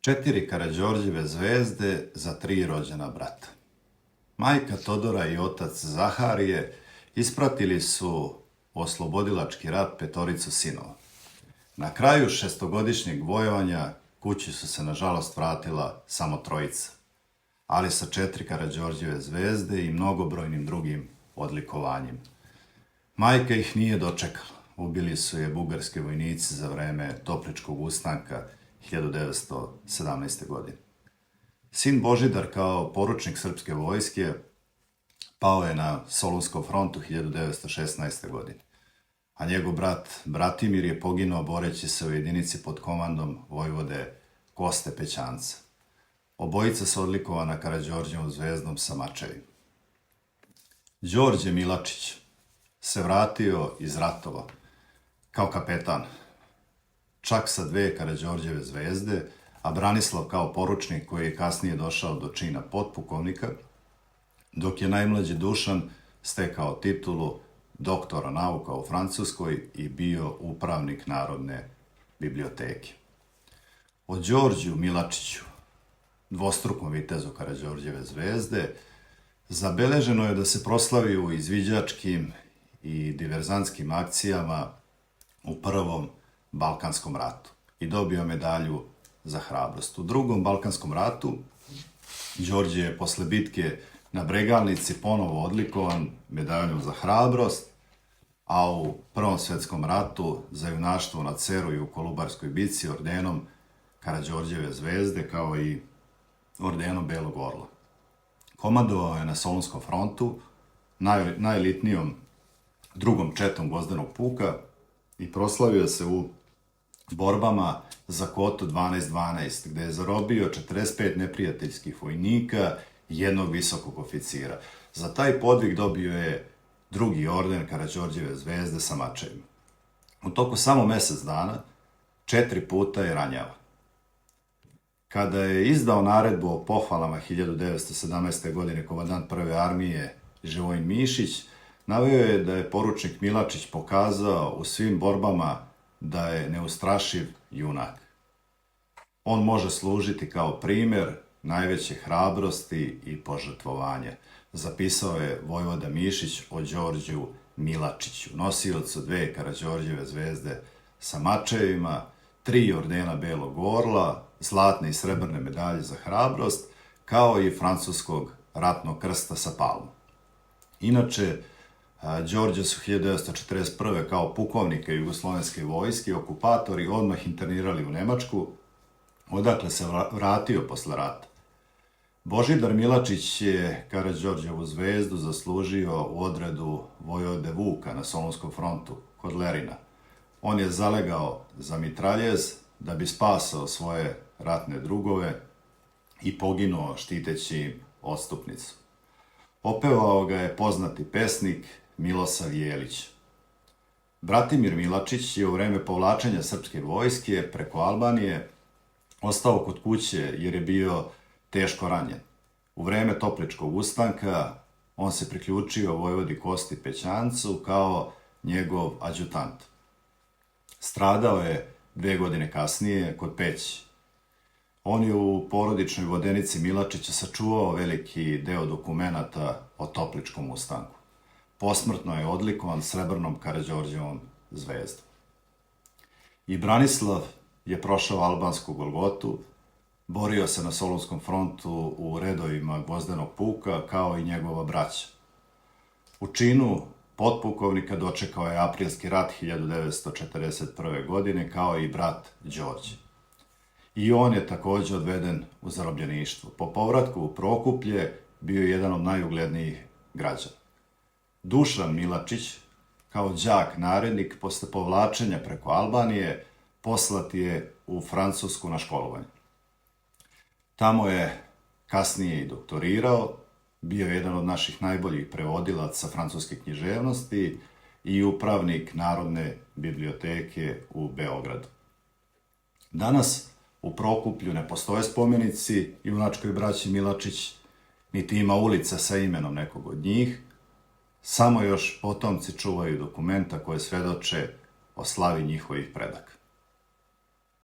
4 Karađorđeve zvezde za 3 rođena brata. Majka Todora i otac Zaharije ispratili su u oslobodilački rat 5 sinova. Na kraju 6-godišnjeg vojevanja kući su se nažalost vratila samo 3, ali sa 4 Karađorđeve zvezde i mnogobrojnim drugim odlikovanjima. Majka ih nije dočekala. Ubili su je bugarski vojnici za vreme Topličkog ustanka 1917. godine. Sin Božidar kao poručnik srpske vojske pao je na Solunskom frontu 1916. godine, a njegov brat Bratimir je poginuo boreći se u jedinici pod komandom vojvode Koste Pećanca. Obojica su odlikovana Karađorđevom zvezdom sa mačevima. Đorđe Milačić se vratio iz ratova kao kapetan, čak sa 2 Karađorđeve zvezde, a Branislav kao poručnik koji je kasnije došao do čina potpukovnika, dok je najmlađi Dušan stekao titulu doktora nauka u Francuskoj i bio upravnik Narodne biblioteke. O Đorđu Milačiću, dvostrukom vitezu Karađorđeve zvezde, zabeleženo je da se proslavio u izviđačkim i diverzantskim akcijama u Prvom Balkanskom ratu i dobio medalju za hrabrost. U Drugom Balkanskom ratu Đorđe je posle bitke na Bregalnici ponovo odlikovan medaljom za hrabrost, a u Prvom svetskom ratu za junaštvo na Ceru i u Kolubarskoj bici ordenom Karađorđeve zvezde kao i ordenom Belog orla. Komandovao je na Solunskom frontu, najelitnijom drugom četom Gvozdenog puka i proslavio se u borbama za kvotu 12-12, gde je zarobio 45 neprijateljskih vojnika i 1 visokog oficira. Za taj podvig dobio je 2. orden Karađorđeve zvezde sa mačevima. U toku samo mesec dana 4 puta je ranjava. Kada je izdao naredbu o pohvalama 1917. godine komandant Prve armije Živojin Mišić, naveo je da je poručnik Milačić pokazao u svim borbama da je neustrašiv junak. On može služiti kao primer najveće hrabrosti i požrtvovanja, zapisao je vojvoda Mišić o Đorđu Milačiću, nosiocu 2 Karađorđeve zvezde sa mačevima, 3 ordena Belog orla, zlatne i srebrne medalje za hrabrost, kao i francuskog ratnog krsta sa palmom. Inače, Đorđe su 1941. kao pukovnika jugoslovenske vojske okupatori odmah internirali u Nemačku, odakle se vratio posle rata. Božidar Milačić je Karađorđevu zvezdu zaslužio u odredu vojvode Vuka na Solunskom frontu kod Lerina. On je zalegao za mitraljez da bi spasao svoje ratne drugove i poginuo štiteći im odstupnicu. Opevao ga je poznati pesnik Milosav Jelić. Bratimir Milačić je u vreme povlačenja srpske vojske preko Albanije ostao kod kuće jer je bio teško ranjen. U vreme Topličkog ustanka on se priključio vojvodi Kosti Pećancu kao njegov adjutant. Stradao je 2 godine kasnije kod Peći. On je u porodičnoj vodenici Milačića sačuvao veliki deo dokumenata o Topličkom ustanku. Posmrtno je odlikovan srebrnom Karađorđevom zvezdom. I Branislav je prošao albansku Golgotu, borio se na Solunskom frontu u redovima Gvozdenog puka kao i njegova braća. U činu potpukovnika dočekao je aprilski rat 1941. godine kao i brat Đorđe. I on je takođe odveden u zarobljeništvo. Po povratku u Prokuplje bio je jedan od najuglednijih građana. Dušan Milačić, kao đak narednik, posle povlačenja preko Albanije, poslat je u Francusku na školovanje. Tamo je kasnije i doktorirao, bio je jedan od naših najboljih prevodilaca francuske književnosti i upravnik Narodne biblioteke u Beogradu. Danas u Prokuplju ne postoje spomenici junačkoj braći Milačić, niti ima ulica sa imenom nekog od njih, samo još potomci čuvaju dokumenta koje svedoče o slavi njihovih predaka.